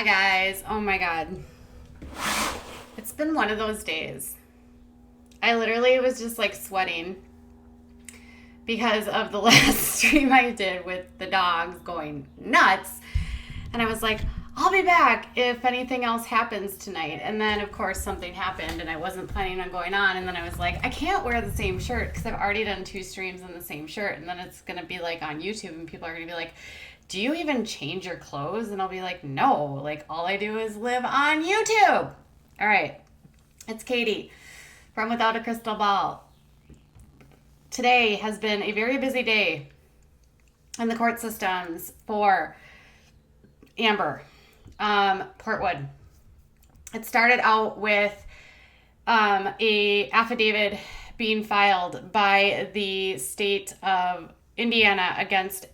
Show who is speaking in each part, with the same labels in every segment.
Speaker 1: Hi guys. Oh my god. It's been one of those days. I literally was just like sweating because of the last stream I did with the dogs going nuts. And I was like, I'll be back if anything else happens tonight. And then, of course, something happened and I wasn't planning on going on. And then I was like, I can't wear the same shirt because I've already done 2 streams in the same shirt. And then it's going to be like on YouTube and people are going to be like, do you even change your clothes? And I'll be like, no, like all I do is live on YouTube. All right. It's Katie from Without a Crystal Ball. Today has been a very busy day in the court systems for Amber, Portwood. It started out with a affidavit being filed by the state of Indiana against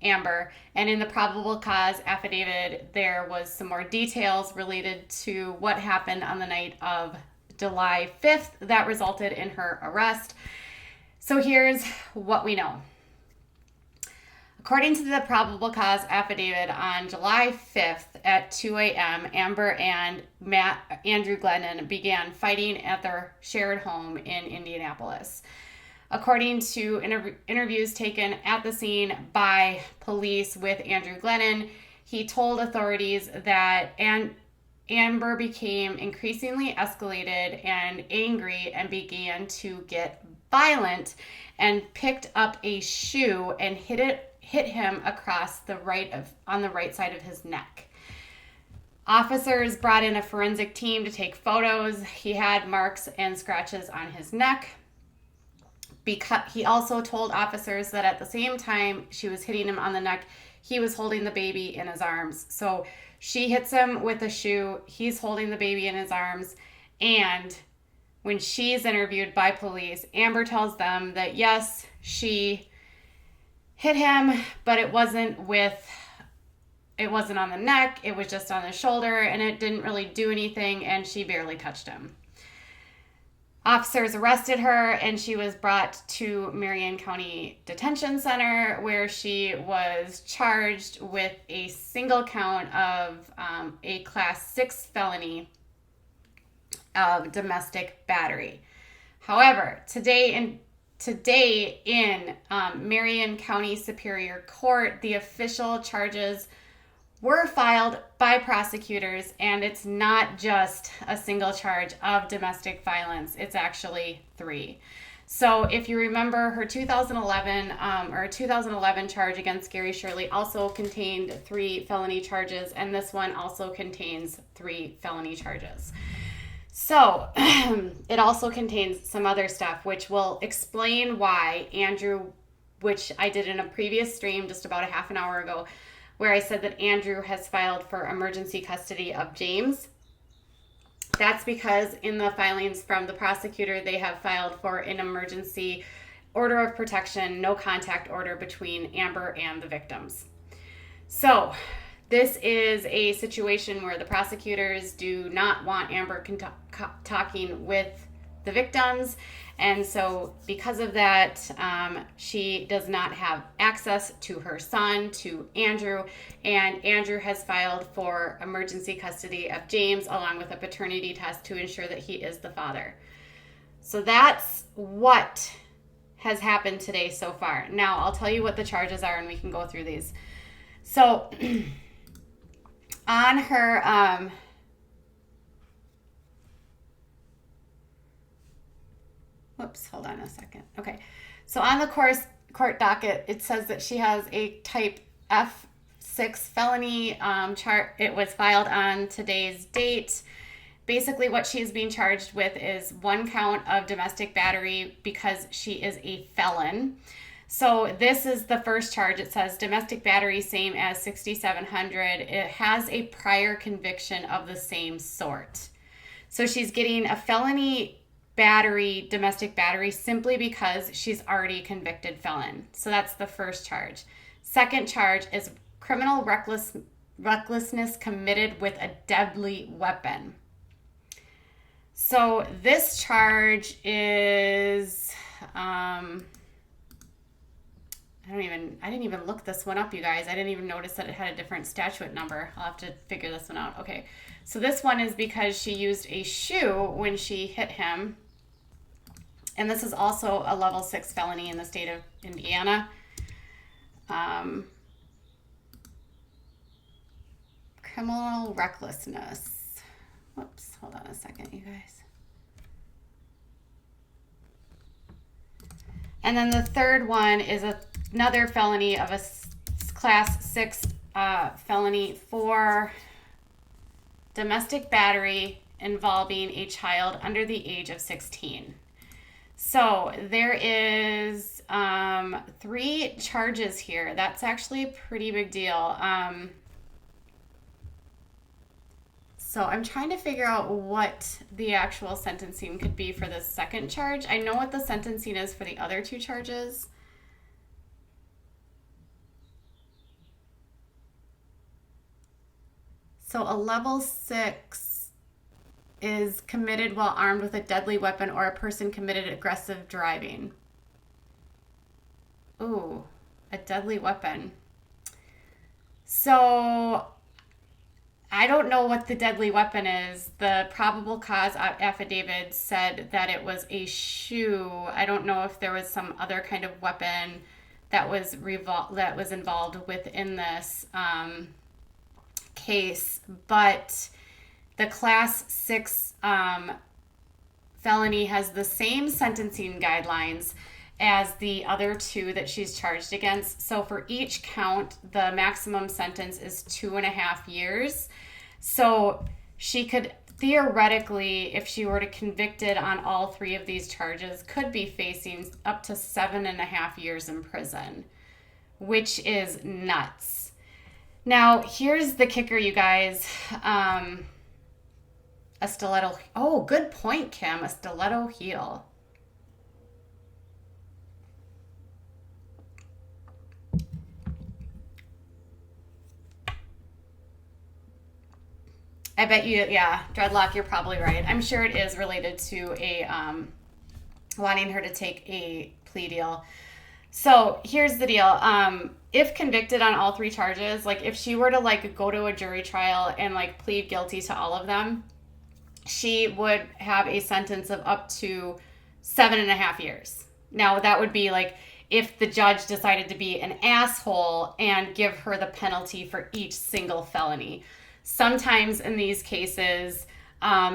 Speaker 1: Amber, and in the probable cause affidavit there was some more details related to what happened on the night of July 5th that resulted in her arrest. So here's what we know. According to the probable cause affidavit, on July 5th at 2 a.m., Amber and Andrew Glennon began fighting at their shared home in Indianapolis. According to interviews taken at the scene by police with Andrew Glennon, he told authorities that Amber became increasingly escalated and angry and began to get violent and picked up a shoe and hit him across on the right side of his neck. Officers brought in a forensic team to take photos. He had marks and scratches on his neck. He also told officers that at the same time she was hitting him on the neck, he was holding the baby in his arms. So she hits him with a shoe, he's holding the baby in his arms, and when she's interviewed by police, Amber tells them that yes, she hit him, but it wasn't on the neck, it was just on the shoulder, and it didn't really do anything, and she barely touched him. Officers arrested her, and she was brought to Marion County Detention Center, where she was charged with a single count of a Class 6 felony of domestic battery. However, today in Marion County Superior Court, the official charges were filed by prosecutors, and it's not just a single charge of domestic violence. It's actually 3. So if you remember, her 2011 charge against Gary Shirley also contained 3 felony charges, and this one also contains 3 felony charges. So it also contains some other stuff, which will explain why Andrew, which I did in a previous stream just about a half an hour ago, where I said that Andrew has filed for emergency custody of James. That's because in the filings from the prosecutor, they have filed for an emergency order of protection, no contact order between Amber and the victims. So this is a situation where the prosecutors do not want Amber talking with the victims. And so because of that, she does not have access to her son, to Andrew, and Andrew has filed for emergency custody of James along with a paternity test to ensure that he is the father. So that's what has happened today so far. Now, I'll tell you what the charges are and we can go through these. So on her hold on a second. Okay. So on the court docket, it says that she has a type F6 felony chart. It was filed on today's date. Basically, what she is being charged with is 1 count of domestic battery because she is a felon. So this is the first charge. It says domestic battery, same as 6700. It has a prior conviction of the same sort. So she's getting a felony domestic battery simply because she's already a convicted felon. So that's the first charge. Second charge is criminal recklessness committed with a deadly weapon. So this charge is I didn't even look this one up, you guys. I didn't even notice that it had a different statute number. I'll have to figure this one out. Okay. So this one is because she used a shoe when she hit him. And this is also a level 6 felony in the state of Indiana. Criminal recklessness. Whoops, hold on a second, you guys. And then the third one is another felony of a class 6 felony for domestic battery involving a child under the age of 16. So there is 3 charges here. That's actually a pretty big deal. So I'm trying to figure out what the actual sentencing could be for the second charge. I know what the sentencing is for the other 2 charges. So a level 6 is committed while armed with a deadly weapon or a person committed aggressive driving. Ooh, a deadly weapon. So I don't know what the deadly weapon is. The probable cause affidavit said that it was a shoe. I don't know if there was some other kind of weapon that was involved within this case, but the class 6 felony has the same sentencing guidelines as the other 2 that she's charged against. So for each count, the maximum sentence is 2.5 years. So she could theoretically, if she were to convicted on all 3 of these charges, could be facing up to 7.5 years in prison, which is nuts. Now, here's the kicker, you guys. A stiletto. Oh, good point, Kim. A stiletto heel. I bet you, yeah, dreadlock, you're probably right. I'm sure it is related to a wanting her to take a plea deal. So here's the deal. If convicted on all 3 charges, like if she were to like go to a jury trial and like plead guilty to all of them, she would have a sentence of up to 7.5 years. Now that would be like if the judge decided to be an asshole and give her the penalty for each single felony. Sometimes in these cases,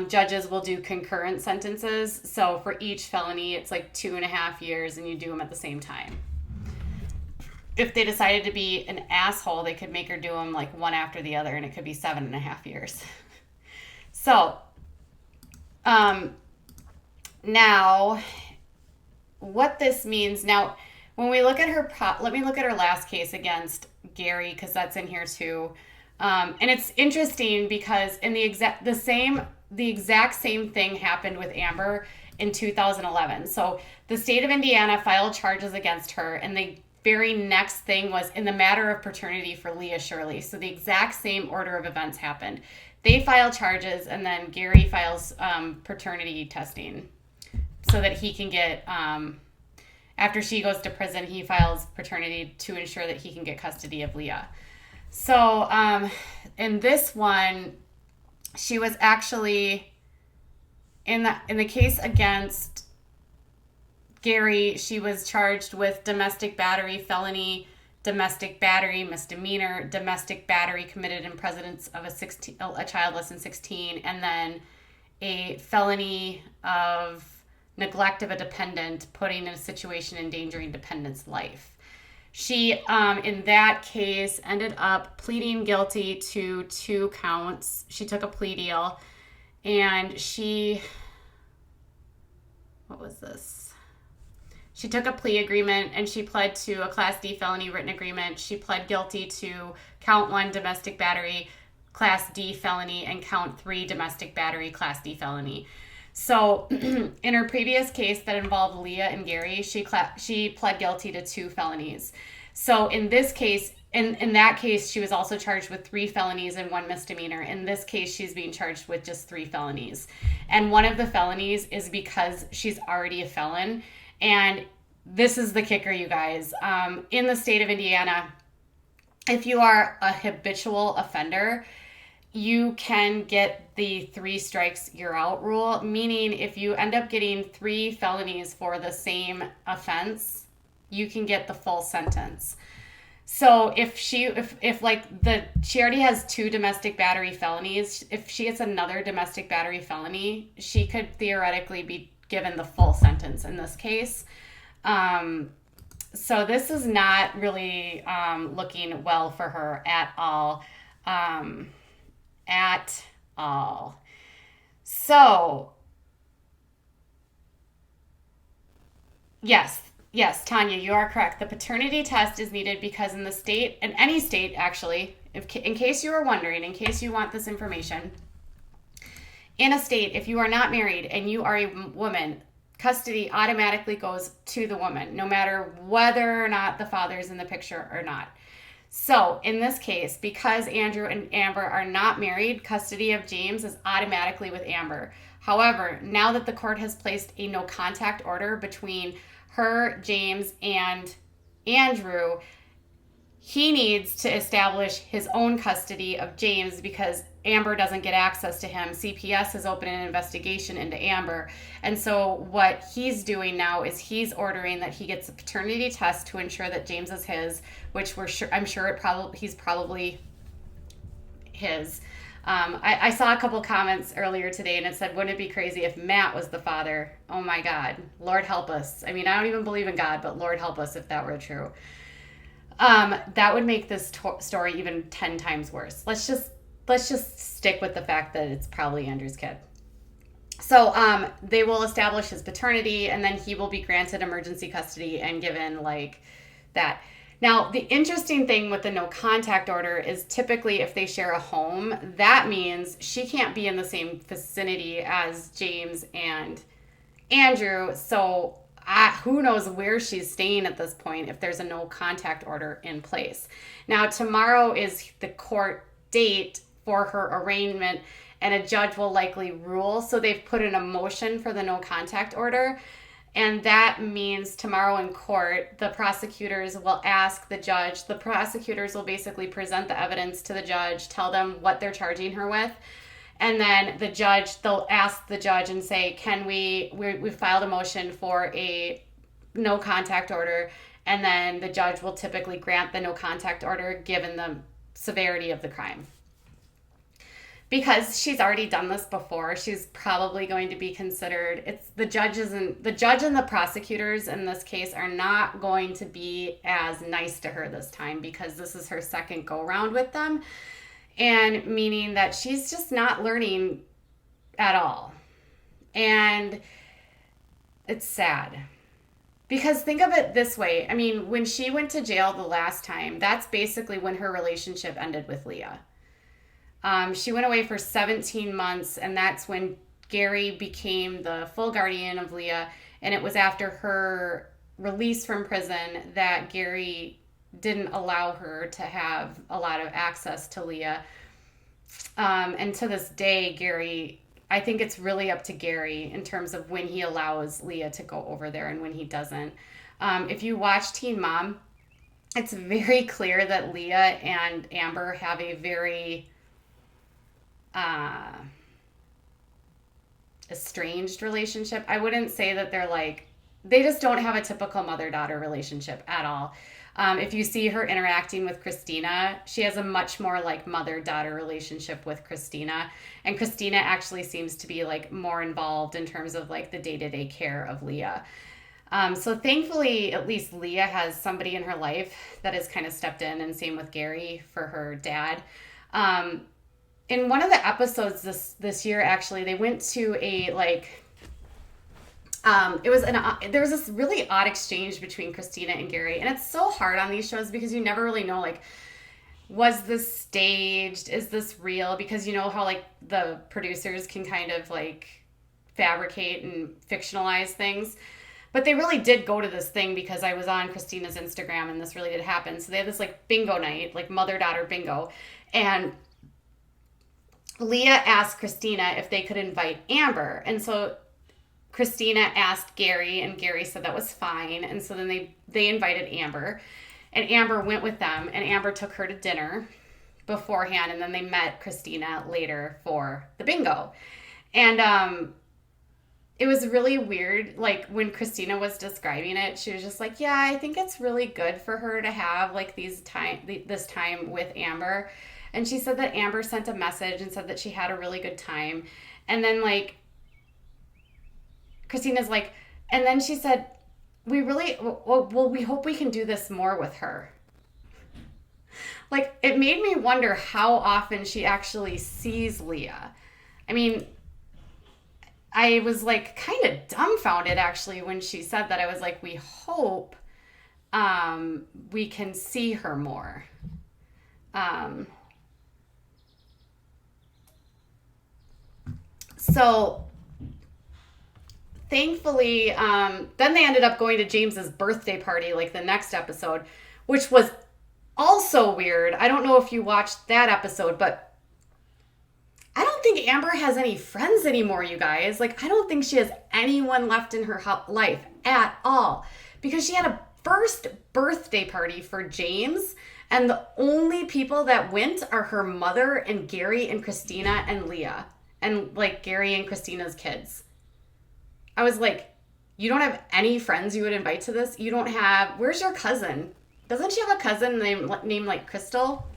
Speaker 1: judges will do concurrent sentences. So for each felony, it's like 2.5 years and you do them at the same time. If they decided to be an asshole, they could make her do them like one after the other and it could be 7.5 years. So now what this means, now when we look at her, let me look at her last case against Gary because that's in here too. And it's interesting because in the exact same thing happened with Amber in 2011. So the state of Indiana filed charges against her, and the very next thing was in the matter of paternity for Leah Shirley. So the exact same order of events happened. They file charges, and then Gary files paternity testing so that he can get, after she goes to prison, he files paternity to ensure that he can get custody of Leah. So in this one, she was actually in the case against Gary, she was charged with domestic battery felony, domestic battery misdemeanor, domestic battery committed in presence of a child less than 16, and then a felony of neglect of a dependent, putting in a situation endangering dependent's life. She, in that case, ended up pleading guilty to 2 counts. She took a plea deal, and what was this? She took a plea agreement, and she pled to a Class D felony written agreement. She pled guilty to count 1 domestic battery, Class D felony, and count 3 domestic battery, Class D felony. So in her previous case that involved Leah and Gary, she pled guilty to 2 felonies. So in this case, in that case, she was also charged with 3 felonies and 1 misdemeanor. In this case, she's being charged with just 3 felonies. And one of the felonies is because she's already a felon. And this is the kicker, you guys. In the state of Indiana, if you are a habitual offender, you can get the 3 strikes you're out rule, meaning if you end up getting 3 felonies for the same offense, you can get the full sentence. So if she already has 2 domestic battery felonies, if she gets another domestic battery felony, she could theoretically be given the full sentence in this case. So this is not really looking well for her at all. At all. So, yes, Tanya, you are correct. The paternity test is needed because in the state, in any state actually, in case you are wondering, in case you want this information, in a state, if you are not married and you are a woman, custody automatically goes to the woman, no matter whether or not the father's in the picture or not. So in this case, because Andrew and Amber are not married, custody of James is automatically with Amber. However, now that the court has placed a no contact order between her, James, and Andrew, he needs to establish his own custody of James because Amber doesn't get access to him. CPS has opened an investigation into Amber. And so what he's doing now is he's ordering that he gets a paternity test to ensure that James is his, which I'm sure he's probably his. I saw a couple comments earlier today and it said, wouldn't it be crazy if Matt was the father? Oh my God, Lord help us. I mean, I don't even believe in God, but Lord help us if that were true. That would make this story even 10 times worse. Let's just stick with the fact that it's probably Andrew's kid. So they will establish his paternity, and then he will be granted emergency custody and given like that. Now, the interesting thing with the no contact order is typically if they share a home, that means she can't be in the same vicinity as James and Andrew. So who knows where she's staying at this point if there's a no contact order in place. Now, tomorrow is the court date for her arraignment, and a judge will likely rule. So they've put in a motion for the no contact order. And that means tomorrow in court, the prosecutors will ask the judge. The prosecutors will basically present the evidence to the judge, tell them what they're charging her with. And then they'll ask the judge and say, we filed a motion for a no contact order. And then the judge will typically grant the no contact order given the severity of the crime. Because she's already done this before, she's probably going to be considered, the judge and the prosecutors in this case are not going to be as nice to her this time because this is her second go round with them. And meaning that she's just not learning at all. And it's sad. Because think of it this way. I mean, when she went to jail the last time, that's basically when her relationship ended with Leah. She went away for 17 months, and that's when Gary became the full guardian of Leah. And it was after her release from prison that Gary didn't allow her to have a lot of access to Leah. And to this day, Gary, I think it's really up to Gary in terms of when he allows Leah to go over there and when he doesn't. If you watch Teen Mom, it's very clear that Leah and Amber have a very estranged relationship. I wouldn't say that they just don't have a typical mother-daughter relationship at all. If you see her interacting with Christina, she has a much more like mother-daughter relationship with Christina. And Christina actually seems to be like more involved in terms of like the day-to-day care of Leah. So thankfully, at least Leah has somebody in her life that has kind of stepped in, and same with Gary for her dad. In one of the episodes this year, actually, they went to a there was this really odd exchange between Christina and Gary, and it's so hard on these shows because you never really know, like, was this staged? Is this real? Because you know how like the producers can kind of like fabricate and fictionalize things. But they really did go to this thing because I was on Christina's Instagram and this really did happen. So they had this like bingo night, like mother-daughter bingo, and Leah asked Christina if they could invite Amber. And so Christina asked Gary, and Gary said that was fine. And so then they invited Amber, and Amber went with them, and Amber took her to dinner beforehand, and then they met Christina later for the bingo. And it was really weird. Like, when Christina was describing it, she was just like, yeah, I think it's really good for her to have like this time with Amber. And she said that Amber sent a message and said that she had a really good time. And then like Christina's like, and then she said, we hope we can do this more with her. Like, it made me wonder how often she actually sees Leah. I mean, I was like kind of dumbfounded actually when she said that. I was like, we hope we can see her more. So thankfully, then they ended up going to James's birthday party, like the next episode, which was also weird. I don't know if you watched that episode, but I don't think Amber has any friends anymore, you guys. Like, I don't think she has anyone left in her life at all, because she had a first birthday party for James, and the only people that went are her mother and Gary and Christina and Leah, and like Gary and Christina's kids. I was like, you don't have any friends you would invite to this? You don't have, where's your cousin? Doesn't she have a cousin named like Crystal?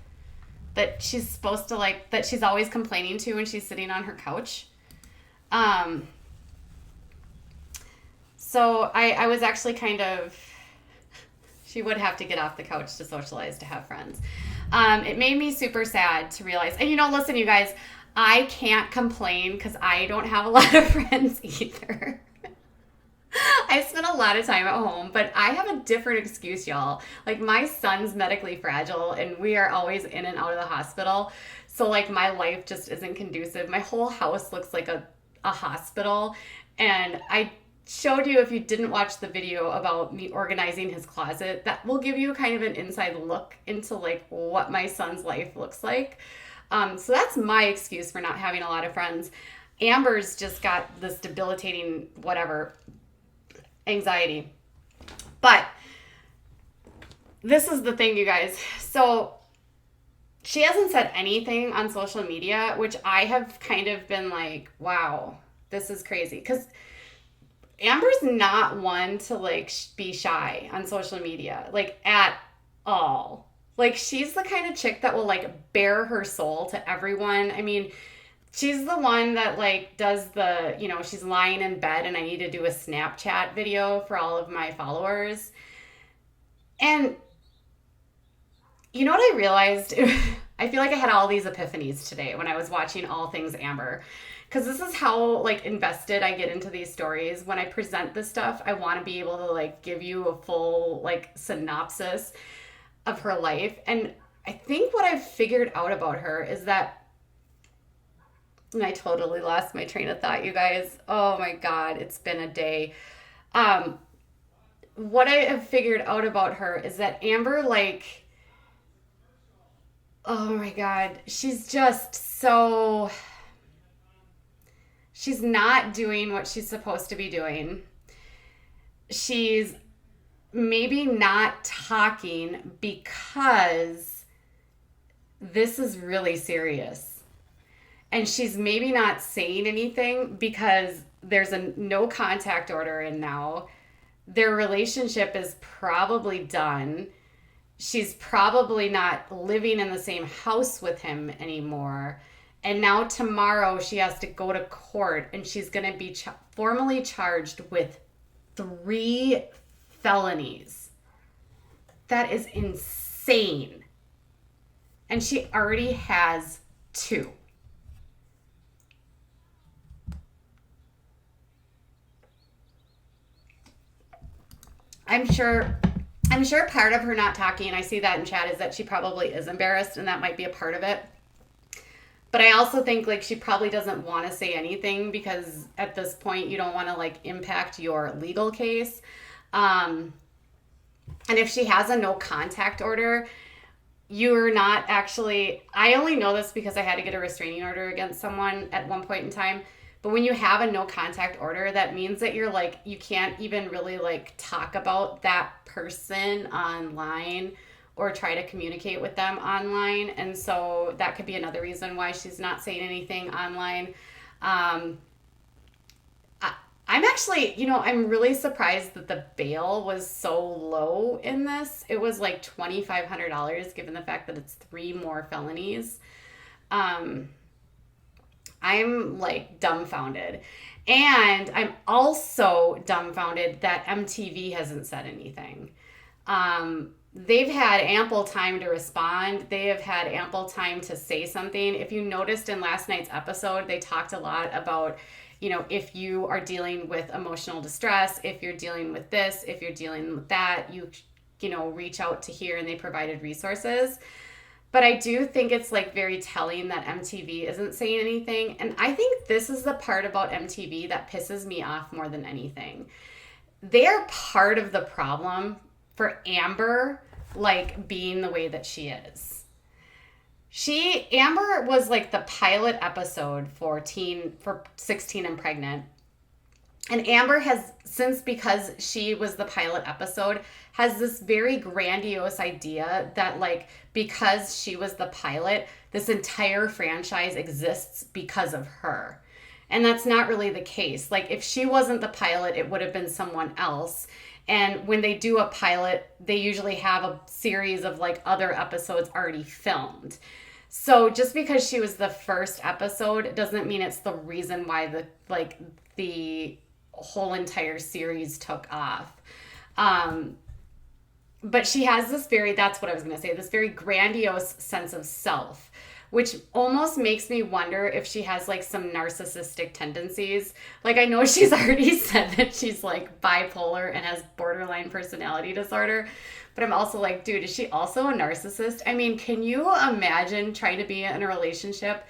Speaker 1: That she's supposed to like, that she's always complaining to when she's sitting on her couch. So I was actually kind of, she would have to get off the couch to socialize, to have friends. It made me super sad to realize, and listen, you guys, I can't complain because I don't have a lot of friends either. I spent a lot of time at home, but I have a different excuse, y'all. Like, my son's medically fragile, and we are always in and out of the hospital. So, like, my life just isn't conducive. My whole house looks like a hospital. And I showed you, if you didn't watch the video about me organizing his closet, that will give you kind of an inside look into, like, what my son's life looks like. So that's my excuse for not having a lot of friends. Amber's just got this debilitating whatever anxiety. But this is the thing, you guys. So she hasn't said anything on social media, which I have kind of been like, wow, this is crazy. Because Amber's not one to like be shy on social media, like at all. Like, she's the kind of chick that will like bare her soul to everyone. I mean, she's the one that like does the, she's lying in bed and I need to do a Snapchat video for all of my followers. And you know what I realized? I feel like I had all these epiphanies today when I was watching All Things Amber. Because this is how like invested I get into these stories. When I present this stuff, I want to be able to like give you a full like synopsis of her life. And I think what I've figured out about her is that, and I totally lost my train of thought, you guys. Oh my God, it's been a day. What I have figured out about her is that Amber, like, oh my God, she's just so, she's not doing what she's supposed to be doing. She's maybe not talking because this is really serious. And she's maybe not saying anything because there's a no contact order in now. Their relationship is probably done. She's probably not living in the same house with him anymore. And now tomorrow she has to go to court and she's going to be formally charged with 3 felonies. That is insane. And she already has 2. I'm sure part of her not talking, and I see that in chat, is that she probably is embarrassed, and that might be a part of it. But I also think like she probably doesn't want to say anything because at this point you don't want to like impact your legal case. And if she has a no contact order, you're not actually, I only know this because I had to get a restraining order against someone at one point in time. But when you have a no contact order, that means that you're like, you can't even really like talk about that person online or try to communicate with them online. And so that could be another reason why she's not saying anything online. Um, I'm actually, I'm really surprised that the bail was so low in this. It was like $2,500 given the fact that it's 3 more felonies. Um, I'm like dumbfounded. And I'm also dumbfounded that MTV hasn't said anything. They've had ample time to respond. They have had ample time to say something. If you noticed in last night's episode, they talked a lot about, if you are dealing with emotional distress, if you're dealing with this, if you're dealing with that, reach out to here, and they provided resources. But I do think it's like very telling that MTV isn't saying anything. And I think this is the part about MTV that pisses me off more than anything. They're part of the problem for Amber, like, being the way that she is. Amber was like the pilot episode for 16 and Pregnant. And Amber has, since, because she was the pilot episode, has this very grandiose idea that, like, because she was the pilot, this entire franchise exists because of her. And that's not really the case. Like, if she wasn't the pilot, it would have been someone else. And when they do a pilot, they usually have a series of like other episodes already filmed. So just because she was the first episode doesn't mean it's the reason why the whole entire series took off. But she has this that's what I was going to say, this very grandiose sense of self, which almost makes me wonder if she has like some narcissistic tendencies. Like, I know she's already said that she's like bipolar and has borderline personality disorder, but I'm also like, dude, is she also a narcissist? I mean, can you imagine trying to be in a relationship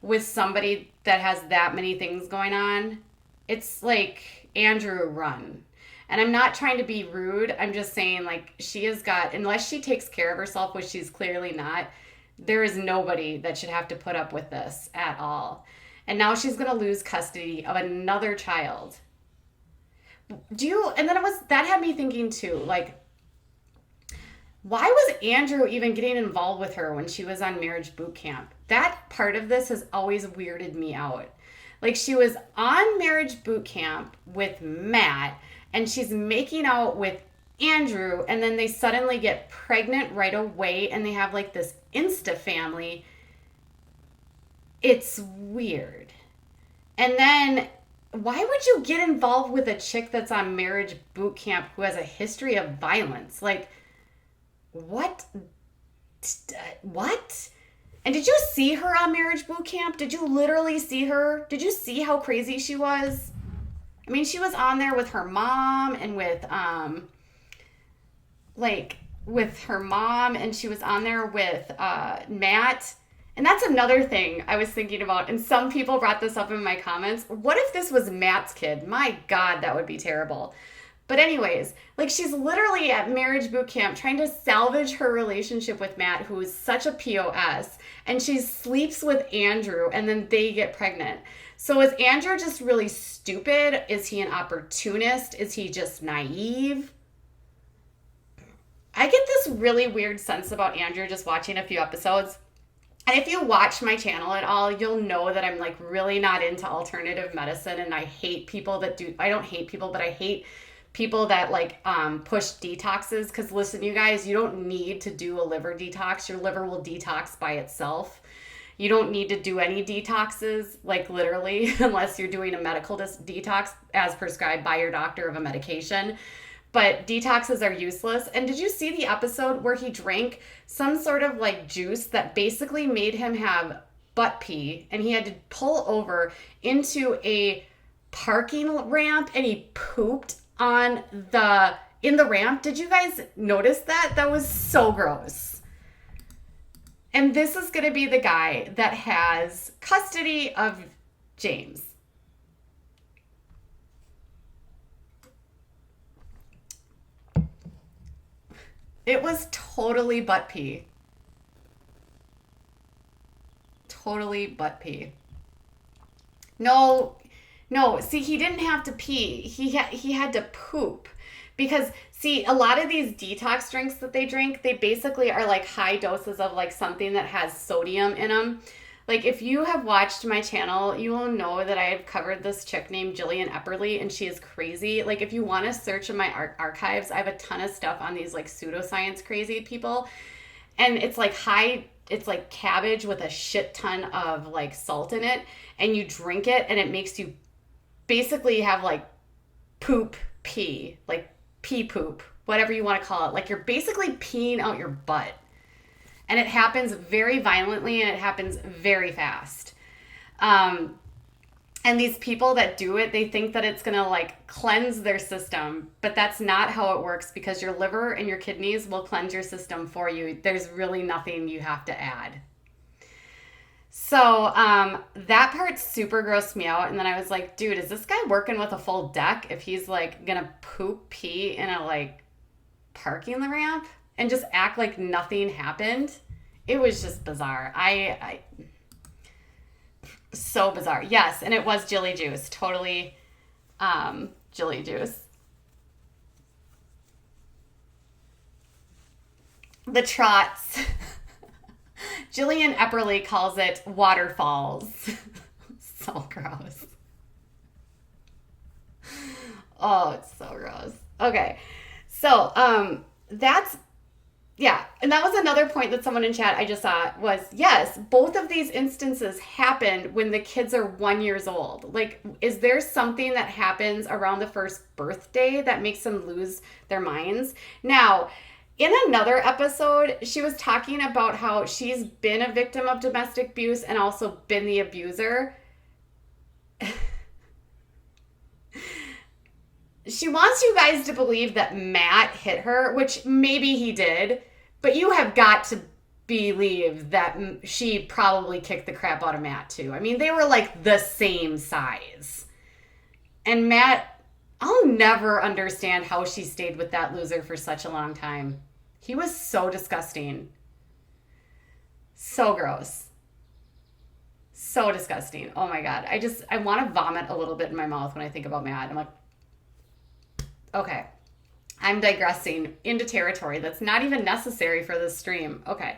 Speaker 1: with somebody that has that many things going on? It's like, Andrew, run. And I'm not trying to be rude. I'm just saying, like, she has got, unless she takes care of herself, which she's clearly not, there is nobody that should have to put up with this at all. And now she's going to lose custody of another child. And then that had me thinking too, like, why was Andrew even getting involved with her when she was on marriage boot camp? That part of this has always weirded me out. Like, she was on marriage boot camp with Matt, and she's making out with Andrew, and then they suddenly get pregnant right away, and they have like this Insta family. It's weird. And then why would you get involved with a chick that's on marriage boot camp who has a history of violence? Like, what? And did you see her on marriage boot camp? Did you literally see her? Did you see how crazy she was? I mean, she was on there with her mom and with her mom, and she was on there with Matt. And that's another thing I was thinking about, and some people brought this up in my comments. What if this was Matt's kid? My God, that would be terrible. But anyways, like, she's literally at marriage boot camp trying to salvage her relationship with Matt, who is such a POS, and she sleeps with Andrew, and then they get pregnant. So is Andrew just really stupid? Is he an opportunist? Is he just naive? I get this really weird sense about Andrew just watching a few episodes. And if you watch my channel at all, you'll know that I'm like really not into alternative medicine, and I hate people that do, I don't hate people, but I hate people that like push detoxes. Because listen, you guys, you don't need to do a liver detox. Your liver will detox by itself. You don't need to do any detoxes, like literally, unless you're doing a medical detox as prescribed by your doctor of a medication. But detoxes are useless. And did you see the episode where he drank some sort of like juice that basically made him have butt pee, and he had to pull over into a parking ramp and he pooped in the ramp? Did you guys notice that? That was so gross. And this is going to be the guy that has custody of James. It was totally butt pee. Totally butt pee. No, No, see, he didn't have to pee. He had to poop. Because, see, a lot of these detox drinks that they drink, they basically are like high doses of like something that has sodium in them. Like, if you have watched my channel, you will know that I have covered this chick named Jillian Epperly, and she is crazy. Like, if you want to search in my archives, I have a ton of stuff on these like pseudoscience crazy people. And it's like it's like cabbage with a shit ton of like salt in it. And you drink it, and it makes you basically have like poop pee, like pee poop, whatever you want to call it. Like, you're basically peeing out your butt. And it happens very violently, and it happens very fast. And these people that do it, they think that it's going to like cleanse their system, but that's not how it works, because your liver and your kidneys will cleanse your system for you. There's really nothing you have to add. So that part super grossed me out. And then I was like, dude, is this guy working with a full deck if he's like going to poop pee in a like parking ramp and just act like nothing happened? It was just bizarre. So bizarre. Yes, and it was Jilly Juice. Totally Jilly Juice. The trots. Jillian Epperly calls it waterfalls. So gross. Oh, it's so gross. Okay. So, that's, yeah. And that was another point that someone in chat I just saw was, yes, both of these instances happened when the kids are 1 year old. Like, is there something that happens around the first birthday that makes them lose their minds? Now, in another episode, she was talking about how she's been a victim of domestic abuse and also been the abuser. She wants you guys to believe that Matt hit her, which maybe he did, but you have got to believe that she probably kicked the crap out of Matt too. I mean, they were like the same size. And Matt, I'll never understand how she stayed with that loser for such a long time. He was so disgusting. So gross. So disgusting. Oh my God. I want to vomit a little bit in my mouth when I think about Matt. I'm like, okay. I'm digressing into territory that's not even necessary for this stream. Okay.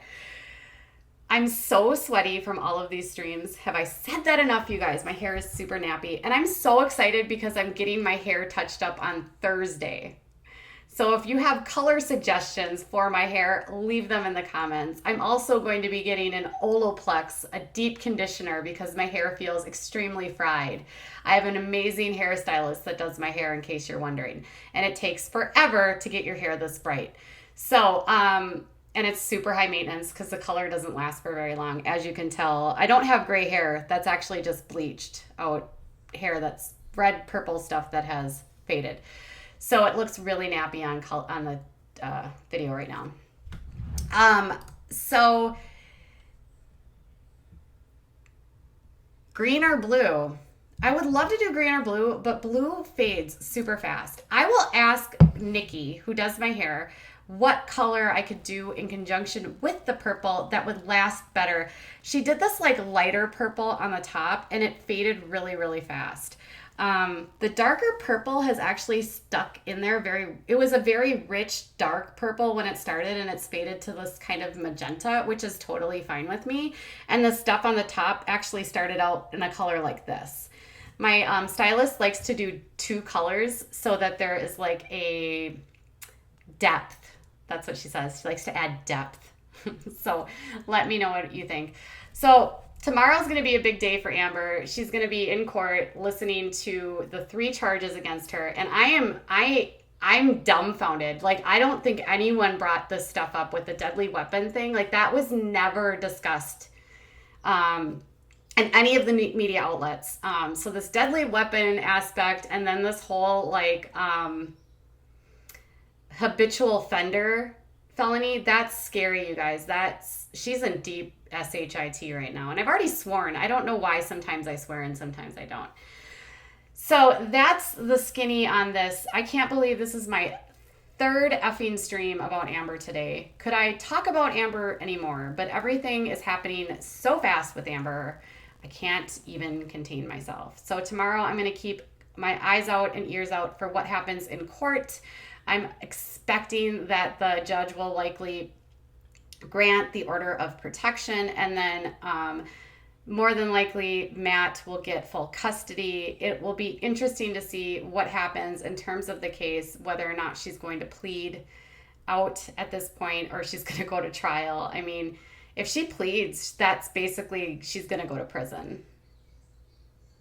Speaker 1: I'm so sweaty from all of these streams. Have I said that enough, you guys? My hair is super nappy. And I'm so excited because I'm getting my hair touched up on Thursday. So if you have color suggestions for my hair, leave them in the comments. I'm also going to be getting an Olaplex, a deep conditioner, because my hair feels extremely fried. I have an amazing hairstylist that does my hair, in case you're wondering. And it takes forever to get your hair this bright. So, and it's super high maintenance because the color doesn't last for very long. As you can tell, I don't have gray hair. That's actually just bleached out hair that's red, purple stuff that has faded. So it looks really nappy on the video right now. So green or blue? I would love to do green or blue, but blue fades super fast. I will ask Nikki, who does my hair, what color I could do in conjunction with the purple that would last better. She did this like lighter purple on the top, and it faded really, really fast. The darker purple has actually stuck in there it was a very rich dark purple when it started, and it's faded to this kind of magenta, which is totally fine with me. And the stuff on the top actually started out in a color like this. My stylist likes to do two colors so that there is like a depth. That's what she says. She likes to add depth. So let me know what you think. So tomorrow's going to be a big day for Amber. She's going to be in court listening to the 3 charges against her. And I'm dumbfounded. Like, I don't think anyone brought this stuff up with the deadly weapon thing. Like, that was never discussed in any of the media outlets. So this deadly weapon aspect, and then this whole like habitual offender felony, that's scary, you guys. She's in deep SHIT right now. And I've already sworn. I don't know why sometimes I swear and sometimes I don't. So that's the skinny on this. I can't believe this is my 3rd effing stream about Amber today. Could I talk about Amber anymore? But everything is happening so fast with Amber. I can't even contain myself. So tomorrow I'm going to keep my eyes out and ears out for what happens in court. I'm expecting that the judge will likely grant the order of protection, and then more than likely Matt will get full custody. It will be interesting to see what happens in terms of the case, whether or not she's going to plead out at this point or she's going to go to trial. I mean, if she pleads, that's basically she's going to go to prison.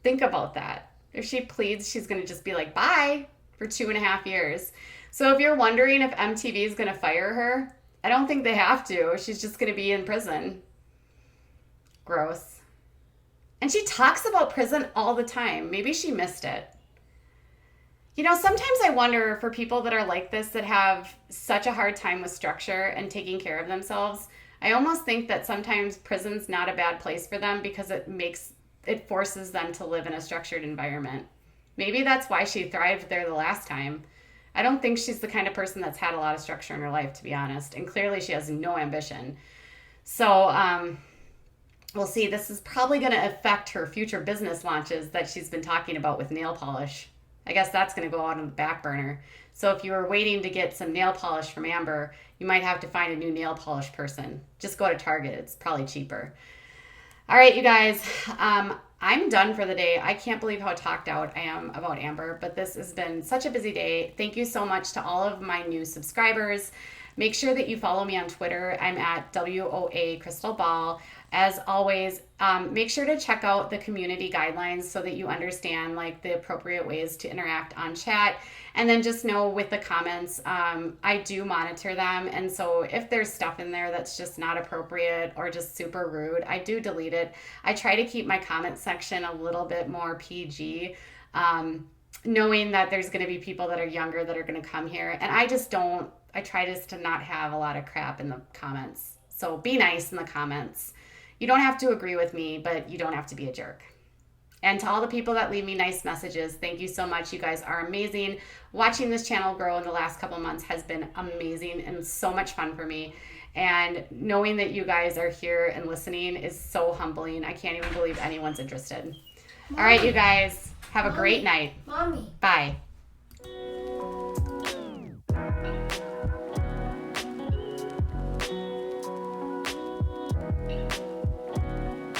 Speaker 1: Think about that. If she pleads, she's going to just be like, bye, for 2.5 years. So if you're wondering if MTV is going to fire her, I don't think they have to. She's just going to be in prison. Gross. And she talks about prison all the time. Maybe she missed it. You know, sometimes I wonder for people that are like this, that have such a hard time with structure and taking care of themselves, I almost think that sometimes prison's not a bad place for them because it forces them to live in a structured environment. Maybe that's why she thrived there the last time. I don't think she's the kind of person that's had a lot of structure in her life, to be honest. And clearly she has no ambition. So we'll see. This is probably going to affect her future business launches that she's been talking about with nail polish. I guess that's going to go out on the back burner. So if you were waiting to get some nail polish from Amber, you might have to find a new nail polish person. Just go to Target. It's probably cheaper. All right, you guys, I'm done for the day. I can't believe how talked out I am about Amber, but this has been such a busy day. Thank you so much to all of my new subscribers. Make sure that you follow me on Twitter. I'm at WOA Crystal Ball. As always, make sure to check out the community guidelines so that you understand like the appropriate ways to interact on chat. And then just know with the comments, I do monitor them. And so if there's stuff in there that's just not appropriate or just super rude, I do delete it. I try to keep my comment section a little bit more PG, knowing that there's going to be people that are younger that are going to come here. And I try just to not have a lot of crap in the comments. So be nice in the comments. You don't have to agree with me, but you don't have to be a jerk. And to all the people that leave me nice messages, thank you so much. You guys are amazing. Watching this channel grow in the last couple months has been amazing and so much fun for me. And knowing that you guys are here and listening is so humbling. I can't even believe anyone's interested. Mommy. All right, you guys, have a great night.
Speaker 2: Mommy.
Speaker 1: Bye.